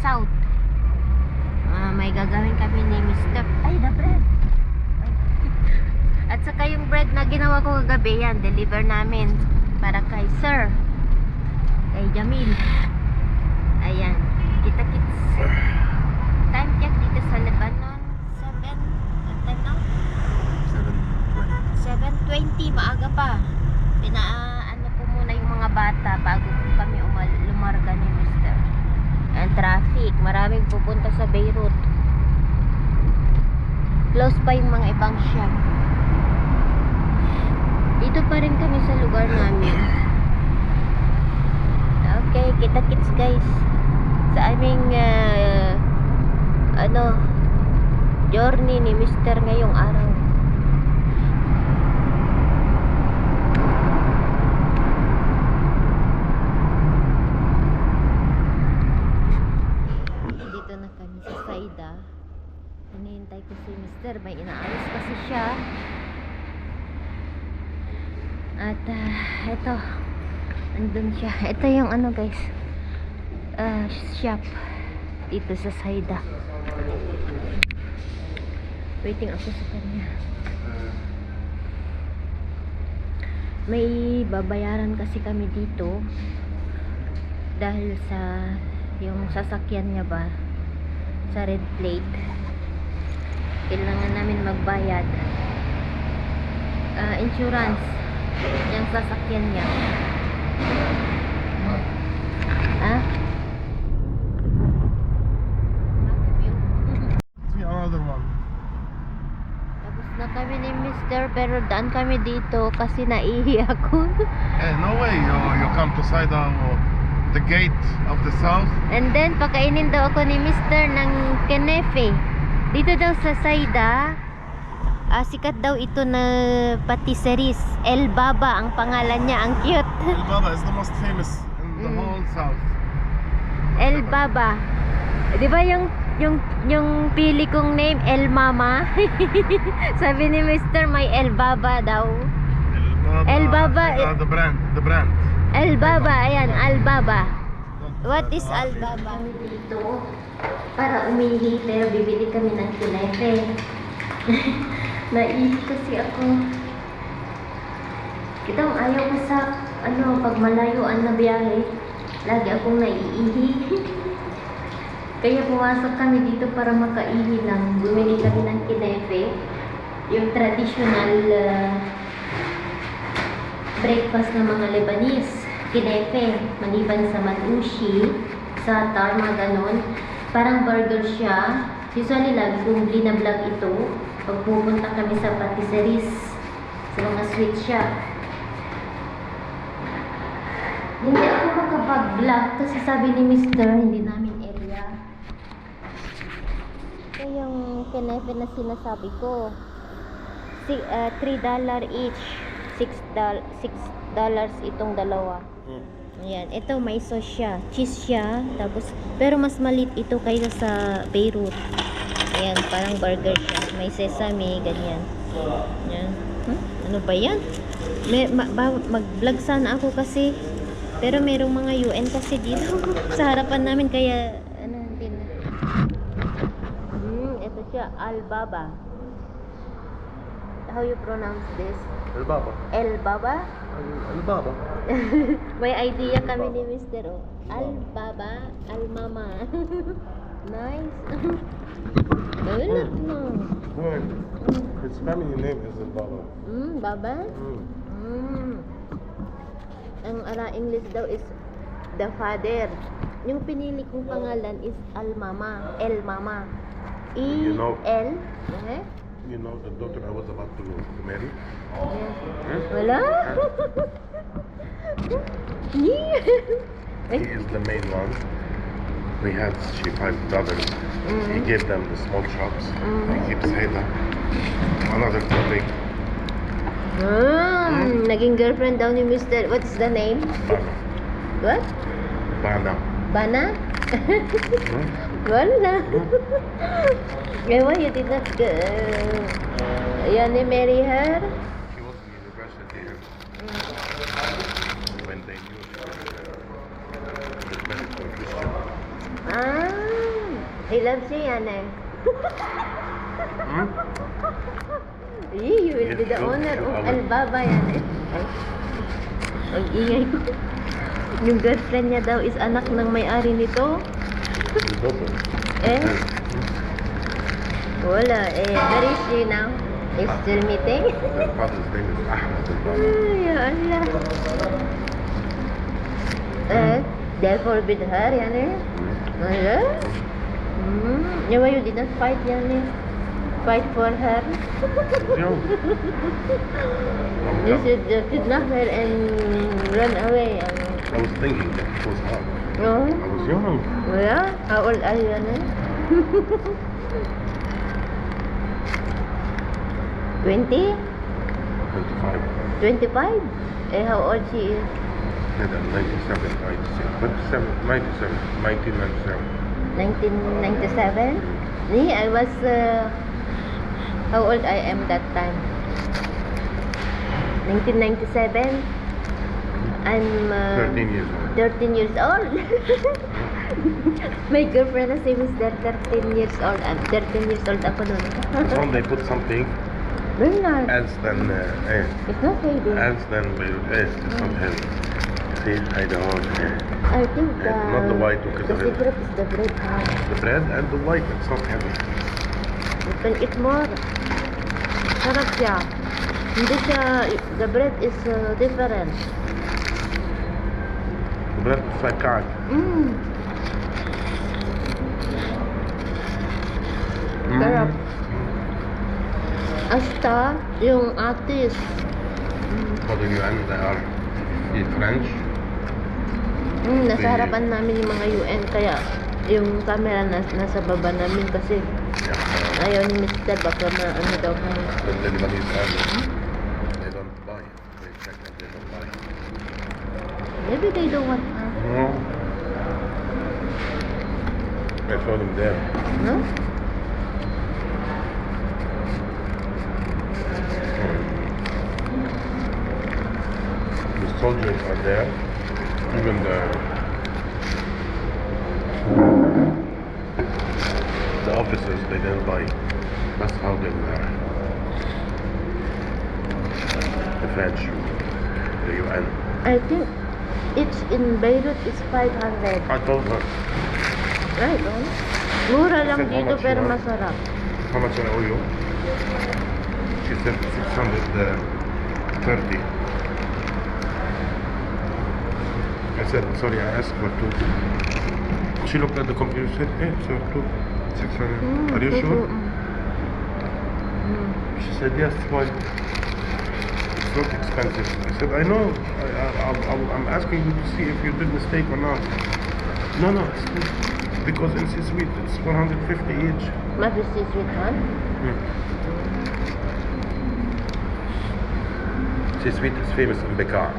South. May gagawin kami ni Mr. Ay, the bread. At saka yung bread na ginawa ko kagabi, yan, deliver namin para kay Sir, kay Jamil. Ayan, kita-kits. Time check dito sa Lebanon, 7:20, maaga pa. Pinaano ko muna yung mga bata bago kami lumarga ni Mr. And traffic, maraming pupunta sa Beirut. Close pa yung mga ibang shop. Dito pa rin kami sa lugar namin. Okay, kita-kits guys sa aming journey ni Mr. ngayong araw. Dito na kami sa Saida. Hinihintay ko si Mr. May inaayos kasi siya. At ito, andun siya. Ito yung guys, shop dito sa Saida. Waiting ako sa kanya. May babayaran kasi kami dito dahil sa yung sasakyan niya ba sa red plate. Kailangan namin magbayad insurance yung sasakyan niya. Another one. Tapos na kami ni Mr. pero daan kami dito kasi naihi ako. No way, you come to Saida or the gate of the south. And then pakainin daw ako ni Mr. ng kenefe. Dito daw sa Saida, sikat daw ito na patisseries. El Baba ang pangalan niya, ang cute. El Baba is the most famous in the whole south. El Baba. 'Di ba yung pili kong name El Mama? Sabi ni Mr. may El Baba daw. El Baba. The brand. El Baba, ayan, Al Baba. What is Al Baba? Dito para umihi pero bibili kami ng kinefe. Naihi kasi ako. Kitang ayaw ko sa pag malayuan na biyahe. Lagi akong naiihi. Kaya pumasok kami dito para makaihi lang. Bumili kami ng kinefe. Yung traditional breakfast ng mga Lebanese. Kinefe. Maliban sa manushi, sa tarma, ganon. Parang burger siya. Usually lagi kong binablog ito pag pupunta kami sa patisseries, sa mga sweet shop. Hindi ako makapag-vlog kasi sabi ni Mr. hindi namin area. Ito yung kenefe na sinasabi ko. $3 each. $6 itong dalawa. Ayan, ito may sauce siya, cheese siya, tapos pero mas maliit ito kaysa sa Beirut. Ayan, parang burger siya, may sesame, ganyan. Ayan. Ano ba yan? Mag-vlog sana ako kasi, pero merong mga UN kasi dito sa harapan namin, kaya hindi na. Ito siya, Al Baba. How you pronounce this? El Baba. El Baba? El Baba. May idea kami ni Mr. Al Baba, Al Mama. Nice. Wala na. His family name is El Baba. Baba? Ang English daw is the father. Yung pinili kong pangalan is Al Mama, El Mama. You know- E-L. You know the daughter I was about to marry? Yes. Wala? He is the main one. We had 5 brothers. He gave them the small shops. He keeps Haida. Another topic. Naging girlfriend daw ni Mr. What is the name? Bana. What? Bana. Bana? Wala. Why you did not you marry her? She was in university and when they knew she was married to a Christian. He loves you, yan eh. Hmm? You will be Yes, the sure, owner sure, of I will. Albaba, yan eh. Ay. Ang ingay ko. Yung girlfriend niya daw is anak ng may-ari nito. The daughter. Eh? Wala eh. Where is she now? Is still meeting? Their father's name is Ahmed Al-Baba. Ay, ya Allah. They forbid her, yan eh. Wala? Yeah, why you didn't fight, yan eh? Fight for her? Young. You should kidnap her and run away. I was thinking that it was hard. No? I was young. Yeah? How old are you, yan eh? 20? 25. 25? Eh, how old she is? Yeah, then 97, 96. 97, 97, 1997. 1997? Me, I was, how old I am that time? 1997? I'm 13 years old. 13 years old. My girlfriend na same is that 13 years old. I'm 13 years old ako nun. Some they put something Bernard, else than it's not heavy. else than it's not heavy. See, I don't. I think Not the white, because the of it. secret is the bread. The bread and the white, it's not heavy. You can eat more. Sarap siya. Hindi siya, the bread is different. The bread is like card. Sarap. Hasta yung atis. For the UN, they are eat French. Nasa harapan namin yung mga UN, kaya yung camera nasa baba namin kasi Yeah. ayaw ni Mr. baka ano daw kami. The Lebanese army, they don't buy. They check and they don't buy. Maybe they don't want her. No. I saw them there. No? The soldiers are there. Even the officers, they didn't buy. That's how they are. The French, the UN. I think it's in Beirut is 500. I told her Right, on? Mura lang Said how dito much pero you want? masarap. how much I owe you. She said 630. I said, sorry, I asked for two. She looked at the computer and said, hey, so two, 600. Are you sure? She said, yes, why? It's not expensive. I said, I know. I'm asking you to see if you did mistake or not. No, it's good. Because in C-Suite, it's 450 each. What is this with one? C-Suite is famous in Bekaa.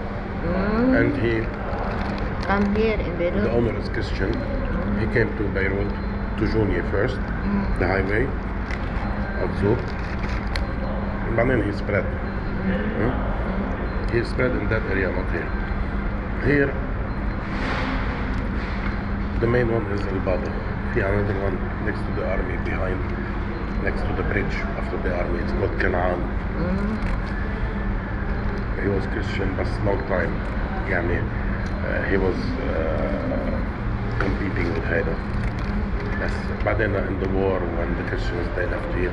And he, Come here in the Beirut. owner is Christian. He came to Beirut, to Jounieh first, the highway of Zouk. And then he spread. He spread in that area, not here. Here, the main one is Al-Baba. He another one next to the army, behind, next to the bridge after the army. It's called Canaan. He was Christian, but long time. يعني, he was competing with Haida. Yes. بعدين in the war, when the Christians they left here,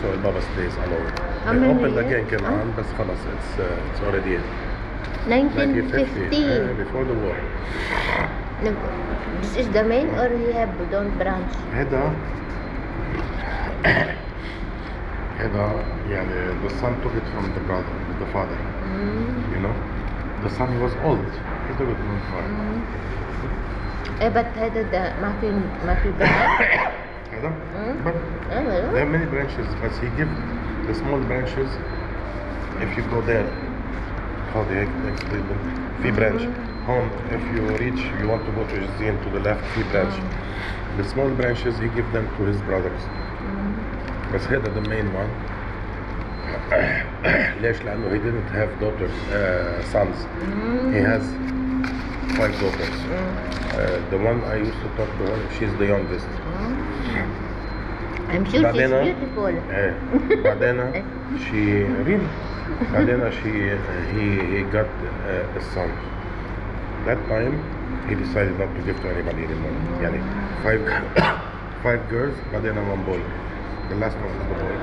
so Al-Baba stays alone. How They many opened years? again Canaan, but خلاص, it's already 1950. before the war. This is the main or he have don't branch? هذا يعني the son took it from the brother, the father. You know, the son he was old. He took it from the father. But هذا ما في branch. هذا but well. there are many branches, but he give the small branches. If you go there, how they explain them? في branch. Home, if you reach, you want to go to Jizien to the left, في branch. The small branches he give them to his brothers. بس هذا the main one. ليش؟ لأنه he didn't have daughters, sons. He has 5 daughters. The one I used to talk to her, she's the youngest. I'm sure she's بعدين beautiful. بعدين she really بعدين he got a son. That time he decided not to give to anybody anymore. يعني five girls بعدين one boy. The last one is the boy.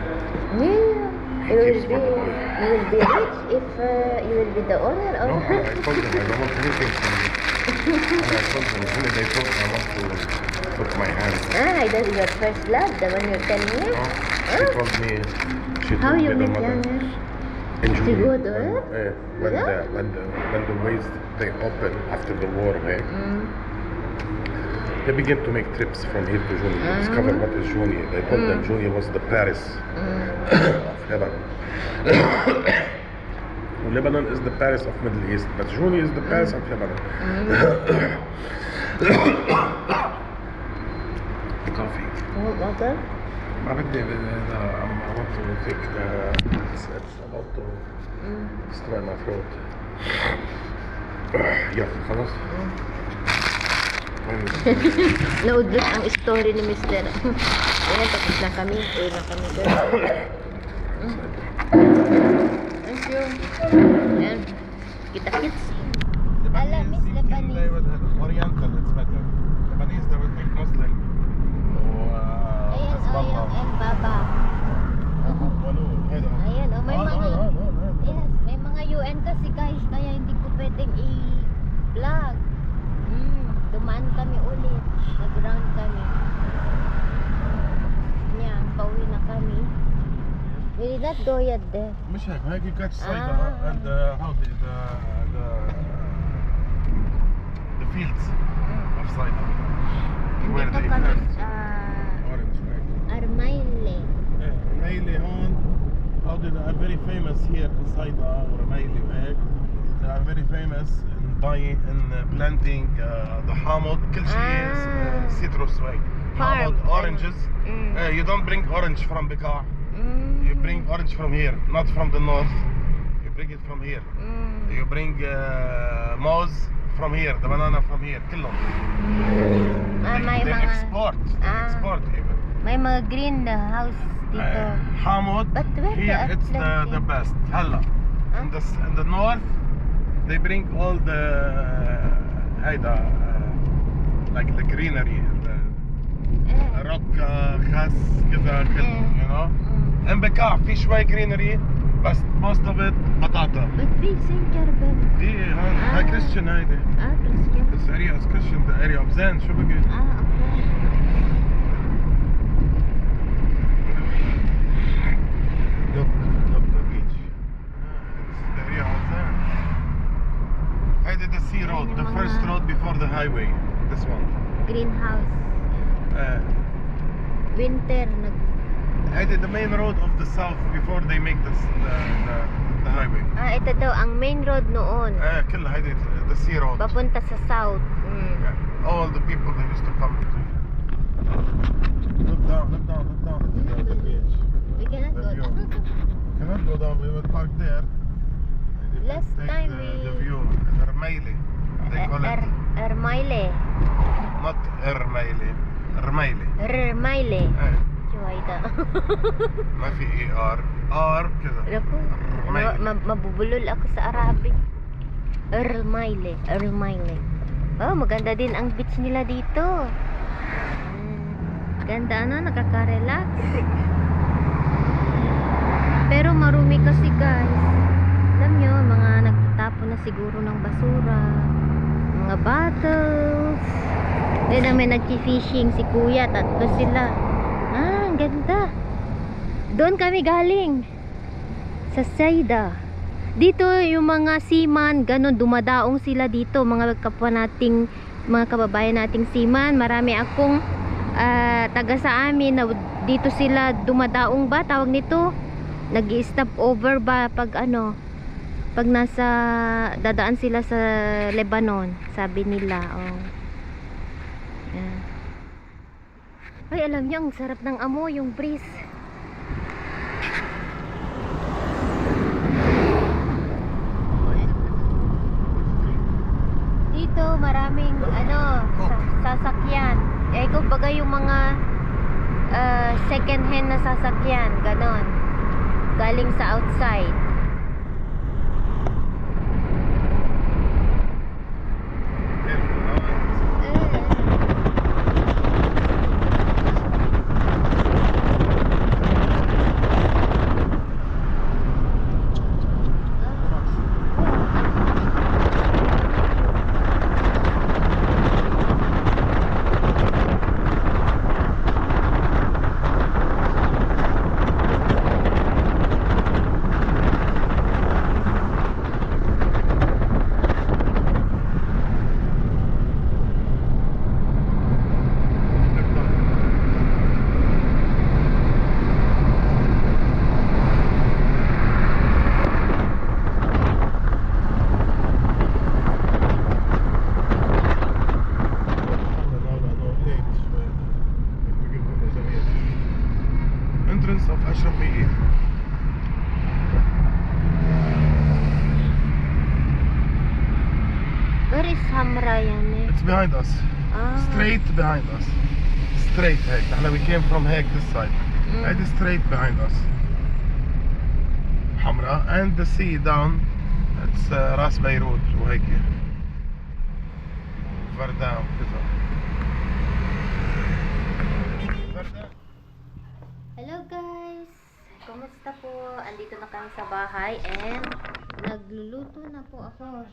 Yeah. He You keeps will for the boy. be rich if you will be the owner of No, I told them I don't want anything from you. And I told them when they told me I want to put my hands. That's your first love, the one you're telling me. She told me she How told you me the met mother. Jana? In She June, go there? when the ways they open after the war, they begin to make trips from here to Juni to discover what is Juni. They told them Juni was the Paris of Lebanon. Lebanon is the Paris of Middle East, but Juni is the Paris of Lebanon. Coffee. Water? I want to take it's about to destroy my throat. Yeah, خلاص. Naudlot ang story ni Mr. Ayan, tapos na kami. Uwi na kami, girl. Thank you. Ayan. Kita-kits. Alam, Miss Lebanese. Oriental, it's better. Lebanese, they will think Muslim. Ayan, and Baba. Ayan, may mga... Yes, may mga UN kasi guys, kaya hindi ko pwedeng i-vlog. Dumaan kami ulit. Nag-round kami. Yan, pauwi na kami. We did not go yet there. مش هيك هيك catch Saida and how the fields of Saida where Nandito they kami plant sa orange, right? Armaile. Maili هون how they are very famous here in Saida or Maili وهيك. They are very famous in buying and planting the hamod. كل شيء citrus وهيك. Farm. Hamod, oranges. You don't bring orange from Bekaa. You bring orange from here, not from the north. You bring it from here. You bring mouse from here, the banana from here. كلهم. May They mga... export. They export even. May mga green house dito. Hamod, But where here the it's the planting? best. هلا. In the north, they bring all the هيدا like the greenery and the rock خس كذا كله, you know. In Bekaa في شوي greenery بس most of it بطاطا. But we sing Carbon. دي هاي Christian هيدي. Christian. This area is Christian, the area of Zen. شو بقي؟ Okay. Look the beach. It's the area of Zen. هيدي the sea road, the first road before the highway. This one. Greenhouse. Winter. هيدي the main road of the south before they make the highway. Ito daw ang main road noon. كلها هيدي the sea road. Papunta sa south. Yeah. All the people that used to come to here. Look down. It's the beach. We cannot The go view. down. Cannot go down. We will park there. Last Take time the we- view. Ermeili. They call it Ermaile. not Ermeili. Ermeili. Ermaile. Eh, Chuwayda. ما في ER. R كذا. Naku, mabubulol ako sa Arabic. Ermaile. Oh, maganda din ang beach nila dito. Ganda, nakaka-relax. Pero marumi kasi guys. Alam nyo, mga nagtatapon na siguro ng basura. Mga bottles. Then namin nag-fishing si kuya, 3 sila. Ang ganda. Doon kami galing. Sa Saida. Dito yung mga seaman, ganun, dumadaong sila dito. Mga kapwa nating, mga kababayan nating seaman. Marami akong taga sa amin na dito sila dumadaong ba, tawag nito? Nag-i-stop over ba pag pag nasa dadaan sila sa Lebanon, sabi nila. Yan. Ay, alam niyo, ang sarap ng amoy, yung breeze. Dito maraming sasakyan. Kumbaga yung mga second hand na sasakyan, ganon. Galing sa outside. Entrance of Ashrafiyya. Where is Hamra yan eh? It's behind us. Straight behind us. Straight هيك. نحن we came from هيك this side. هيدي straight behind us. حمراء and the sea down. It's راس بيروت وهيك. فردان وكذا. فردان. Hello guys! Kumusta po? Andito na kami sa bahay and nagluluto na po ako.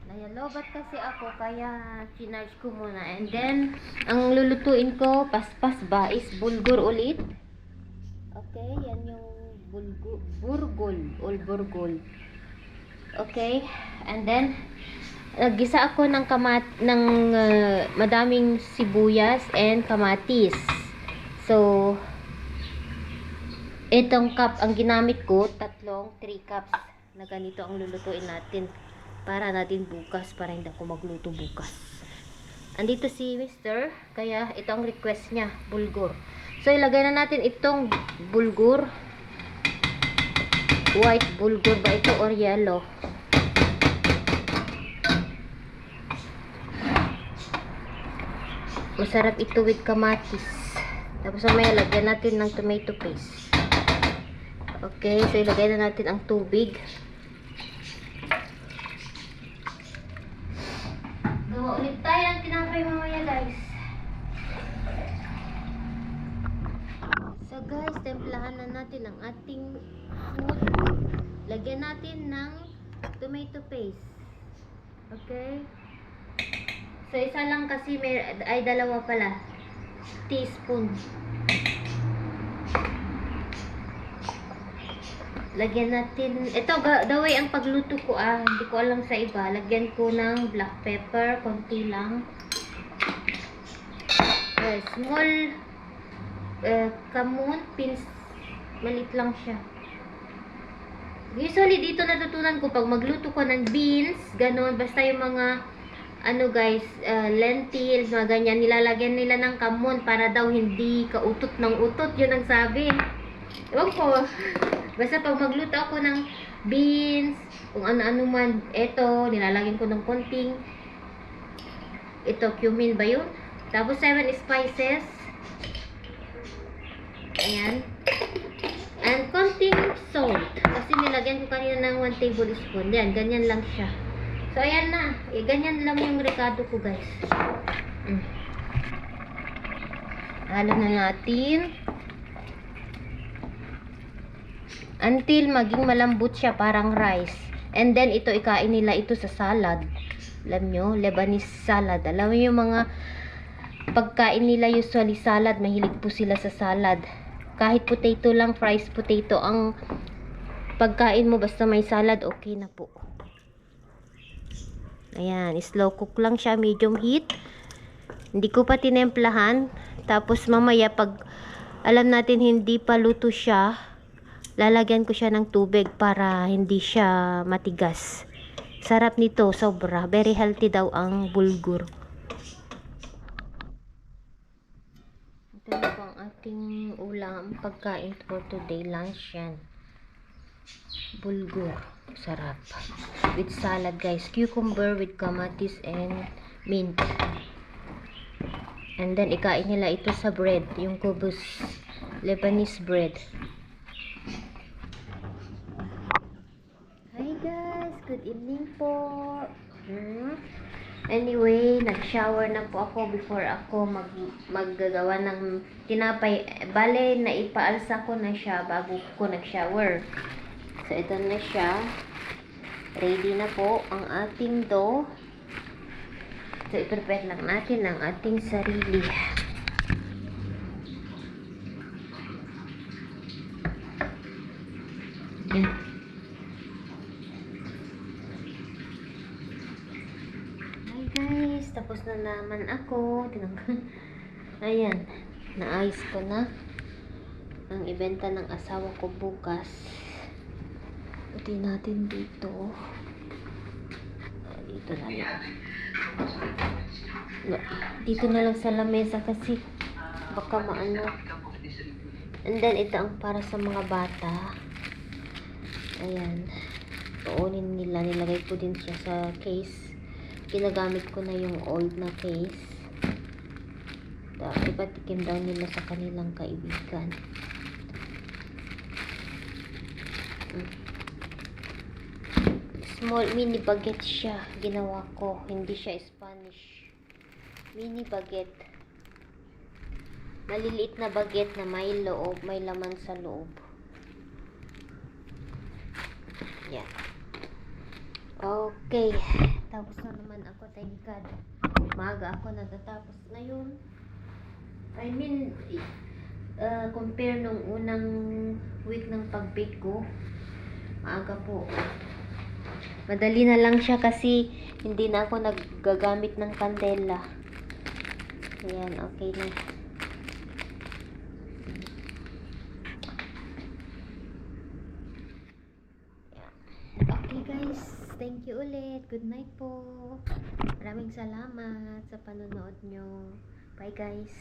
Nayalobat kasi ako kaya chinarge ko muna. And then, ang lulutuin ko, paspas ba, is bulgur ulit. Okay, yan yung burgol. Okay, and then, naggisa ako ng madaming sibuyas and kamatis. So, itong cup ang ginamit ko, 3 cups na ganito ang lulutuin natin para natin bukas, para hindi ako magluto bukas. Andito si Mr. Kaya ito ang request niya, bulgur. So ilagay na natin itong bulgur. White bulgur ba ito or yellow? Masarap ito with kamatis. Tapos may lagyan natin ng tomato paste. Okay, so ilagay na natin ang tubig. Gawa ulit tayo ng tinapay mamaya guys. So guys, templahan na natin ang ating food. Lagyan natin ng tomato paste. Okay? So isa lang kasi ay dalawa pala. Teaspoon. Lagyan natin, ito the way ang pagluto ko hindi ko alam sa iba. Lagyan ko ng black pepper, konti lang. Small kamon, pins, malit lang siya. Usually dito natutunan ko pag magluto ko ng beans, ganon, basta yung mga guys, lentils, mga ganyan, nilalagyan nila ng kamon para daw hindi kautot ng utot, yun ang sabi. Ewan ko. Basta pag magluto ako ng beans, kung ano-ano man, ito, nilalagyan ko ng konting, cumin ba yun? Tapos 7 spices. Ayan. And konting salt. Kasi nilagyan ko kanina ng 1 tablespoon. Yan, ganyan lang siya. So, ayan na. Ganyan lang yung recado ko, guys. Halo na natin. Until maging malambot siya, parang rice. And then, ito ikain nila ito sa salad. Alam nyo, Lebanese salad. Alam mo yung mga pagkain nila usually salad, mahilig po sila sa salad. Kahit potato lang, fried potato, ang pagkain mo, basta may salad, okay na po. Ayan, slow cook lang siya, medium heat. Hindi ko pa tinemplahan. Tapos mamaya, pag alam natin hindi pa luto siya, lalagyan ko siya ng tubig para hindi siya matigas. Sarap nito, sobra. Very healthy daw ang bulgur. Ito na po ang ating ulam, pagkain for today, lunch yan. Bulgur. Sarap. With salad guys. Cucumber with kamatis and mint. And then, ikain nila ito sa bread. Yung kubus. Lebanese bread. Hi guys! Good evening po. Anyway, nag-shower na po ako before ako maggagawa ng tinapay. Bale, naipaalsa ko na siya bago ko nag-shower. So, ito na siya. Ready na po ang ating dough. So, i-prepare lang natin ang ating sarili. Yan. Hi guys, tapos na naman ako. Ayan, naayos ko na ang ibenta ng asawa ko bukas. Pati natin dito. Dito na lang. Dito na lang sa lamesa kasi baka maano. And then ito ang para sa mga bata. Ayan. Tuunin nila. Nilagay ko din siya sa case. Ginagamit ko na yung old na case. Ipatikim daw nila sa kanilang kaibigan. Small mini baguette siya. Ginawa ko. Hindi siya Spanish. Mini baguette. Maliliit na baguette na may loob. May laman sa loob. Yan. Okay. Tapos na naman ako. Thank God. Maaga ako natatapos ngayon. I mean, compare nung unang week ng pag-bake ko. Maaga po. Madali na lang siya kasi hindi na ako naggagamit ng kandela. Ayan, okay na. Okay guys, thank you ulit. Good night po. Maraming salamat sa panonood nyo. Bye guys.